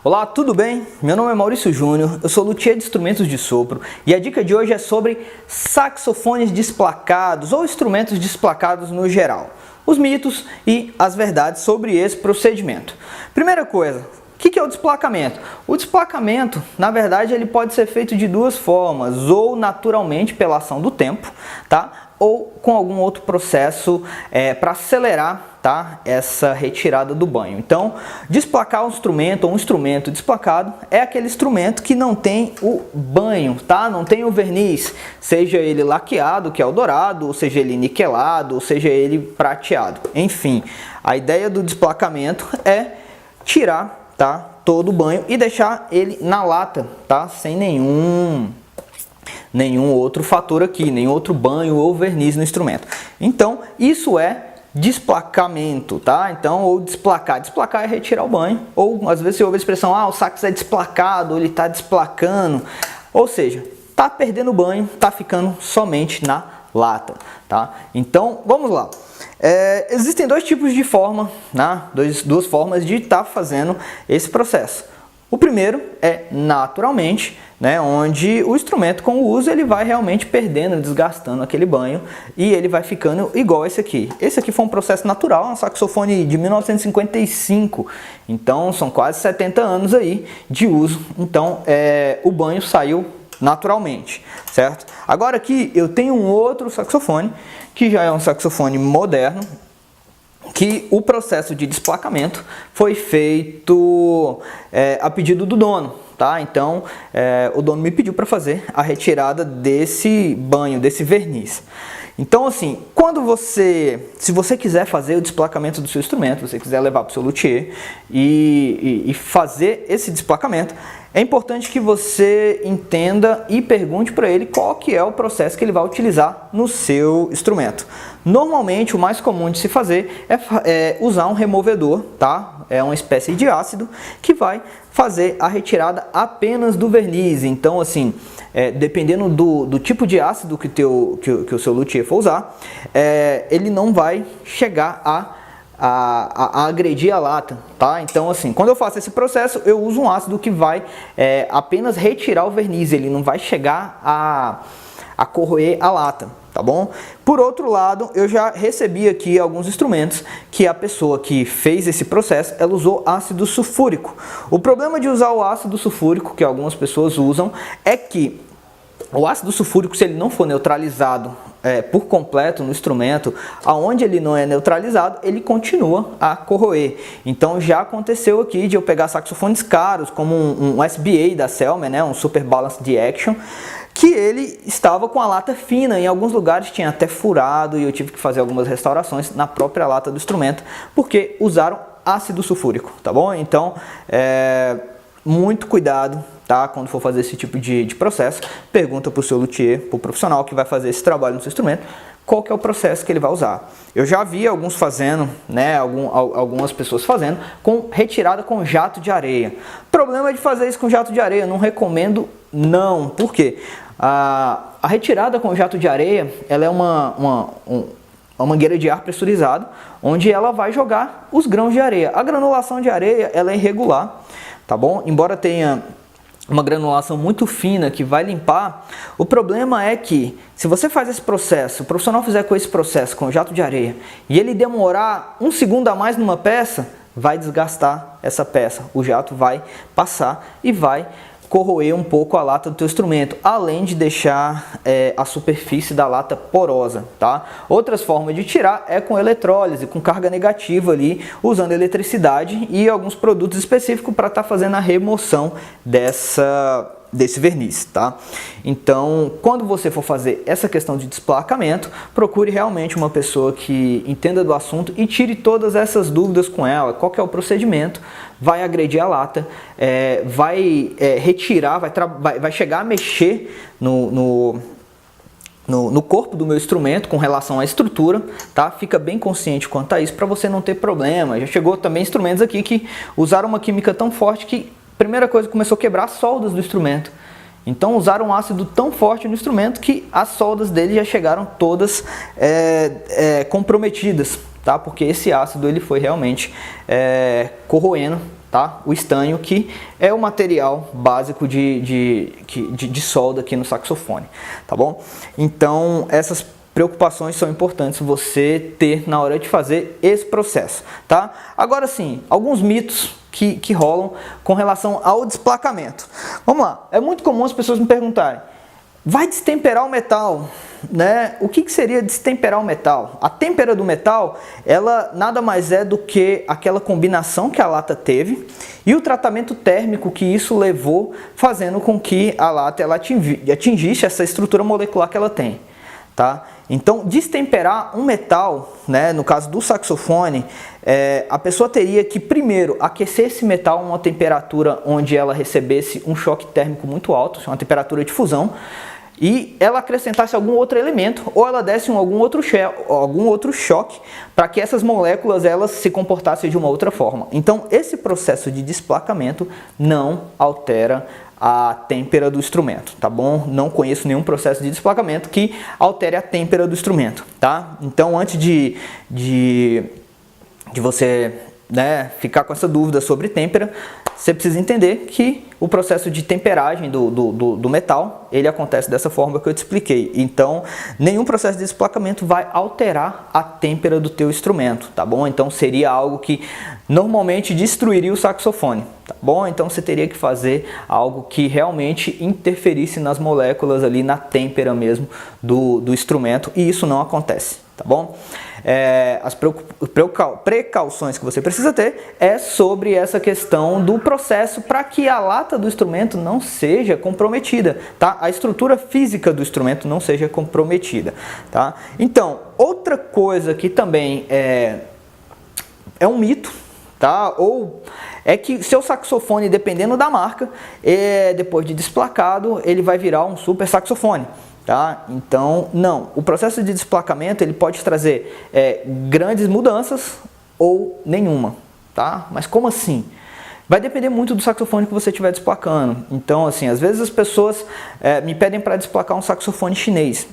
Olá, tudo bem? Meu nome é Maurício Júnior, eu sou luthier de instrumentos de sopro e a dica de hoje é sobre saxofones desplacados ou instrumentos desplacados no geral. Os mitos e as verdades sobre esse procedimento. Primeira coisa, o que é o desplacamento? O desplacamento, na verdade, ele pode ser feito de duas formas, ou naturalmente pela ação do tempo, tá? Ou com algum outro processo para acelerar, tá, essa retirada do banho. Então, desplacar um instrumento ou um instrumento desplacado é aquele instrumento que não tem o banho, tá? Não tem o verniz, seja ele laqueado, que é o dourado, ou seja ele niquelado, ou seja ele prateado. Enfim, a ideia do desplacamento é tirar, tá, todo o banho e deixar ele na lata, tá? Sem nenhum outro fator aqui, nenhum outro banho ou verniz no instrumento. Então, isso é desplacamento, tá? Então, ou desplacar. Desplacar é retirar o banho, ou às vezes você ouve a expressão, o sax é desplacado, ou ele está desplacando. Ou seja, tá perdendo o banho, tá ficando somente na lata, tá? Então, vamos lá. Existem dois tipos de forma, né? Duas formas de estar fazendo esse processo. O primeiro é naturalmente, né, onde o instrumento com o uso ele vai realmente perdendo, desgastando aquele banho e ele vai ficando igual esse aqui. Esse aqui foi um processo natural, um saxofone de 1955, então são quase 70 anos aí de uso, então o banho saiu naturalmente, certo? Agora aqui eu tenho um outro saxofone, que já é um saxofone moderno, que o processo de desplacamento foi feito a pedido do dono, tá? Então, o dono me pediu para fazer a retirada desse banho, desse verniz. Então, assim, se você quiser fazer o desplacamento do seu instrumento, você quiser levar para o seu luthier e fazer esse desplacamento, é importante que você entenda e pergunte para ele qual que é o processo que ele vai utilizar no seu instrumento. Normalmente, o mais comum de se fazer é usar um removedor, tá? É uma espécie de ácido que vai fazer a retirada apenas do verniz. Então, assim, dependendo do tipo de ácido que o seu luthier for usar, ele não vai chegar a agredir a lata, tá? Então, assim, quando eu faço esse processo, eu uso um ácido que vai apenas retirar o verniz, ele não vai chegar a corroer a lata, tá bom? Por outro lado, eu já recebi aqui alguns instrumentos que a pessoa que fez esse processo, ela usou ácido sulfúrico. O problema de usar o ácido sulfúrico, que algumas pessoas usam, é que o ácido sulfúrico, se ele não for neutralizado por completo no instrumento, aonde ele não é neutralizado, ele continua a corroer. Então já aconteceu aqui de eu pegar saxofones caros, como um SBA da Selmer, né, um Super Balanced Action, que ele estava com a lata fina, em alguns lugares tinha até furado e eu tive que fazer algumas restaurações na própria lata do instrumento, porque usaram ácido sulfúrico, tá bom? Então, muito cuidado, tá? Quando for fazer esse tipo de processo, pergunta para o seu luthier, para o profissional que vai fazer esse trabalho no seu instrumento, qual que é o processo que ele vai usar. Eu já vi alguns fazendo, né, algumas pessoas fazendo com retirada com jato de areia. Problema de fazer isso com jato de areia, não recomendo não. Por quê? A retirada com jato de areia, ela é uma mangueira de ar pressurizado, onde ela vai jogar os grãos de areia. A granulação de areia, ela é irregular, tá bom? Embora tenha uma granulação muito fina que vai limpar, o problema é que se você faz esse processo, o profissional fizer com esse processo com jato de areia e ele demorar um segundo a mais numa peça, vai desgastar essa peça, o jato vai passar e vai corroer um pouco a lata do teu instrumento, além de deixar a superfície da lata porosa, tá? Outras formas de tirar é com eletrólise, com carga negativa ali, usando eletricidade e alguns produtos específicos para estar fazendo a remoção desse verniz, tá? Então, quando você for fazer essa questão de desplacamento, procure realmente uma pessoa que entenda do assunto e tire todas essas dúvidas com ela. Qual que é o procedimento? Vai agredir a lata, vai retirar, vai chegar a mexer no corpo do meu instrumento com relação à estrutura, tá? Fica bem consciente quanto a isso para você não ter problema. Já chegou também instrumentos aqui que usaram uma química tão forte que primeira coisa, começou a quebrar as soldas do instrumento. Então usaram um ácido tão forte no instrumento que as soldas dele já chegaram todas comprometidas, tá? Porque esse ácido ele foi realmente corroendo tá? O estanho, que é o material básico de solda aqui no saxofone, tá bom? Então, essas preocupações são importantes você ter na hora de fazer esse processo, tá? Agora sim, alguns mitos que rolam com relação ao desplacamento. Vamos lá, é muito comum as pessoas me perguntarem: vai destemperar o metal, né? O que seria destemperar o metal? A têmpera do metal, ela nada mais é do que aquela combinação que a lata teve e o tratamento térmico que isso levou, fazendo com que a lata ela atingisse essa estrutura molecular que ela tem, tá? Então, destemperar um metal, né, no caso do saxofone, a pessoa teria que primeiro aquecer esse metal a uma temperatura onde ela recebesse um choque térmico muito alto, uma temperatura de fusão, e ela acrescentasse algum outro elemento, ou ela desse algum outro choque para que essas moléculas elas se comportassem de uma outra forma. Então, esse processo de desplacamento não altera a têmpera do instrumento, tá bom? Não conheço nenhum processo de desplacamento que altere a têmpera do instrumento, tá? Então, antes de você, né, ficar com essa dúvida sobre têmpera, você precisa entender que o processo de temperagem do metal, ele acontece dessa forma que eu te expliquei. Então, nenhum processo de desplacamento vai alterar a têmpera do teu instrumento, tá bom? Então, seria algo que normalmente destruiria o saxofone, tá bom? Então, você teria que fazer algo que realmente interferisse nas moléculas ali, na têmpera mesmo do instrumento, e isso não acontece, tá bom? As precauções que você precisa ter é sobre essa questão do processo para que a lata do instrumento não seja comprometida, tá? A estrutura física do instrumento não seja comprometida, tá? Então, outra coisa que também é um mito, tá? Ou é que seu saxofone, dependendo da marca, depois de desplacado, ele vai virar um super saxofone. Tá? Então, não. O processo de desplacamento ele pode trazer grandes mudanças ou nenhuma, tá? Mas como assim? Vai depender muito do saxofone que você estiver desplacando. Então, assim, às vezes as pessoas me pedem para desplacar um saxofone chinês,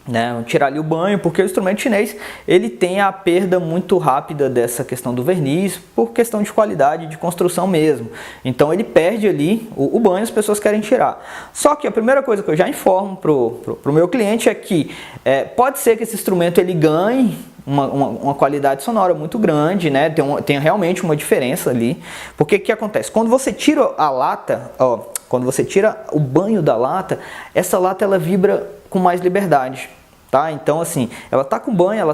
né? Tirar ali o banho, porque o instrumento chinês ele tem a perda muito rápida dessa questão do verniz, por questão de qualidade de construção mesmo. Então ele perde ali o banho, as pessoas querem tirar. Só que a primeira coisa que eu já informo pro meu cliente é que pode ser que esse instrumento ele ganhe uma qualidade sonora muito grande, né? Tem realmente uma diferença ali. Porque o que acontece? Quando você tira a lata, quando você tira o banho da lata, essa lata ela vibra com mais liberdade, tá? Então, assim, ela tá com banho, ela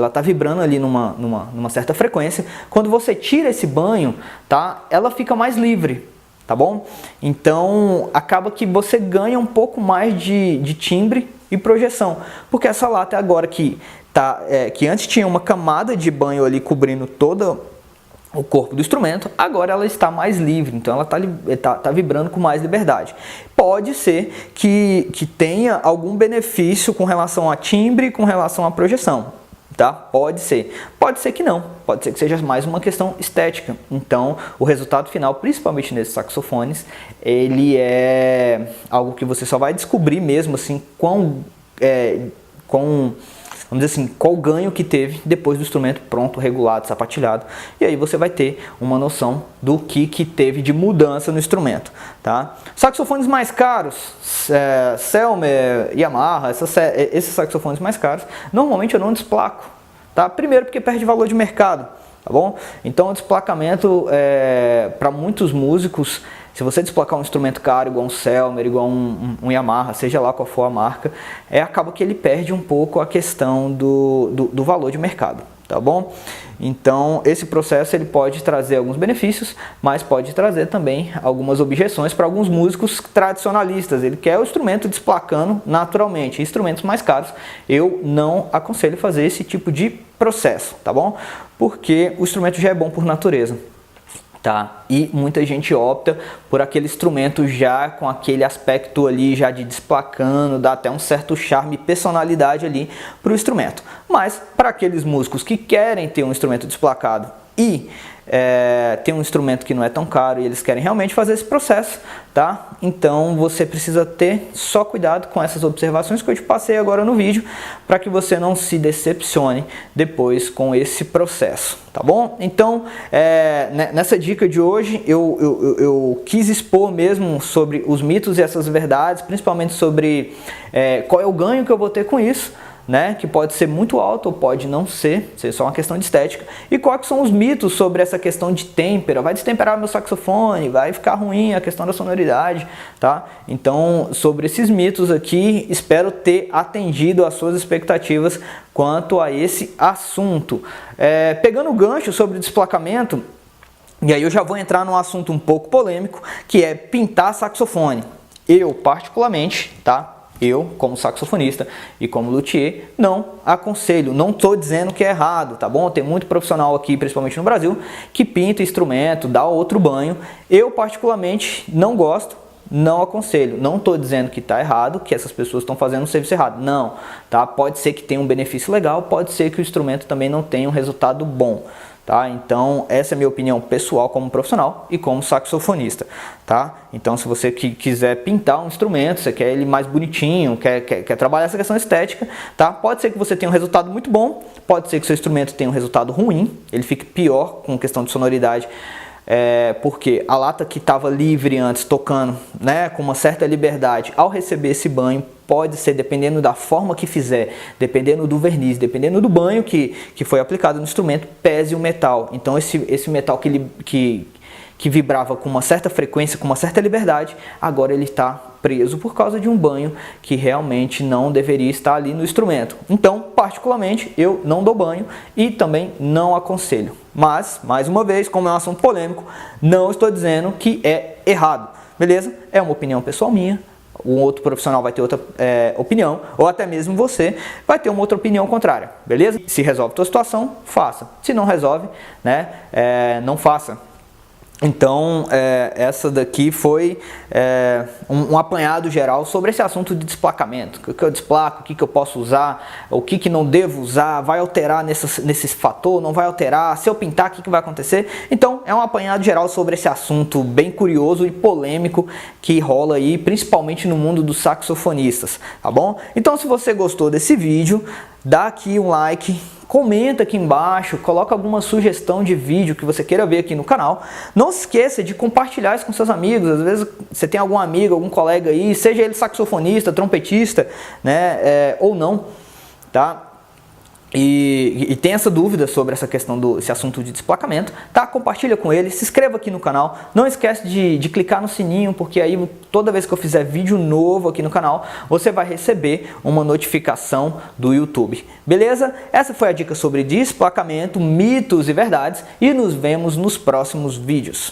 tá vibrando ali numa certa frequência. Quando você tira esse banho, tá? Ela fica mais livre, tá bom? Então, acaba que você ganha um pouco mais de timbre e projeção, porque essa lata agora que antes tinha uma camada de banho ali cobrindo todo o corpo do instrumento, agora ela está mais livre, então ela tá vibrando com mais liberdade. Pode ser que tenha algum benefício com relação a timbre, com relação à projeção, tá? Pode ser que não, pode ser que seja mais uma questão estética. Então, o resultado final, principalmente nesses saxofones, ele é algo que você só vai descobrir mesmo assim vamos dizer assim, qual ganho que teve depois do instrumento pronto, regulado, sapatilhado. E aí você vai ter uma noção do que teve de mudança no instrumento, tá? Saxofones mais caros, Selmer, Yamaha, esses saxofones mais caros, normalmente eu não desplaco, tá? Primeiro porque perde valor de mercado, tá bom? Então o desplacamento, para muitos músicos, se você desplacar um instrumento caro, igual um Selmer, igual um Yamaha, seja lá qual for a marca, acaba que ele perde um pouco a questão do valor de mercado, tá bom? Então, esse processo ele pode trazer alguns benefícios, mas pode trazer também algumas objeções para alguns músicos tradicionalistas. Ele quer o instrumento desplacando naturalmente. Instrumentos mais caros, eu não aconselho fazer esse tipo de processo, tá bom? Porque o instrumento já é bom por natureza. Tá? E muita gente opta por aquele instrumento já com aquele aspecto ali já de desplacando, dá até um certo charme e personalidade ali para o instrumento. Mas para aqueles músicos que querem ter um instrumento desplacado e tem um instrumento que não é tão caro e eles querem realmente fazer esse processo, tá? Então você precisa ter só cuidado com essas observações que eu te passei agora no vídeo, para que você não se decepcione depois com esse processo, tá bom? Então, nessa dica de hoje eu quis expor mesmo sobre os mitos e essas verdades, principalmente sobre qual é o ganho que eu vou ter com isso, né, que pode ser muito alto ou pode não ser só uma questão de estética, e quais são os mitos sobre essa questão de têmpera, vai destemperar meu saxofone, vai ficar ruim a questão da sonoridade, tá? Então, sobre esses mitos aqui, espero ter atendido às suas expectativas quanto a esse assunto. Pegando o gancho sobre desplacamento, e aí eu já vou entrar num assunto um pouco polêmico, que é pintar saxofone. Eu, particularmente, tá? Eu, como saxofonista e como luthier, não aconselho, não estou dizendo que é errado, tá bom? Tem muito profissional aqui, principalmente no Brasil, que pinta instrumento, dá outro banho. Eu, particularmente, não gosto, não aconselho. Não estou dizendo que está errado, que essas pessoas estão fazendo um serviço errado. Não, tá? Pode ser que tenha um benefício legal, pode ser que o instrumento também não tenha um resultado bom. Tá? Então, essa é a minha opinião pessoal como profissional e como saxofonista. Tá? Então, se você quiser pintar um instrumento, você quer ele mais bonitinho, quer trabalhar essa questão estética, tá? Pode ser que você tenha um resultado muito bom, pode ser que seu instrumento tenha um resultado ruim, ele fique pior com questão de sonoridade, porque a lata que estava livre antes, tocando, né, com uma certa liberdade, ao receber esse banho, pode ser, dependendo da forma que fizer, dependendo do verniz, dependendo do banho que foi aplicado no instrumento, pese o metal. Então esse metal que vibrava com uma certa frequência, com uma certa liberdade, agora ele está preso por causa de um banho que realmente não deveria estar ali no instrumento. Então, particularmente, eu não dou banho e também não aconselho. Mas, mais uma vez, como é um assunto polêmico, não estou dizendo que é errado, beleza? É uma opinião pessoal minha. Um outro profissional vai ter outra opinião, ou até mesmo você vai ter uma outra opinião contrária, beleza? Se resolve a tua situação, faça. Se não resolve, né, não faça. Então, essa daqui foi um apanhado geral sobre esse assunto de desplacamento. O que eu desplaco, o que eu posso usar, o que não devo usar, vai alterar nesse fator, não vai alterar, se eu pintar, o que vai acontecer? Então, é um apanhado geral sobre esse assunto bem curioso e polêmico que rola aí, principalmente no mundo dos saxofonistas, tá bom? Então, se você gostou desse vídeo, dá aqui um like, comenta aqui embaixo, coloca alguma sugestão de vídeo que você queira ver aqui no canal. Não se esqueça de compartilhar isso com seus amigos. Às vezes você tem algum amigo, algum colega aí, seja ele saxofonista, trompetista, né, ou não, tá? E tem essa dúvida sobre essa questão esse assunto de desplacamento, tá? Compartilha com ele, se inscreva aqui no canal, não esquece de clicar no sininho, porque aí toda vez que eu fizer vídeo novo aqui no canal, você vai receber uma notificação do YouTube, beleza? Essa foi a dica sobre desplacamento, mitos e verdades, e nos vemos nos próximos vídeos.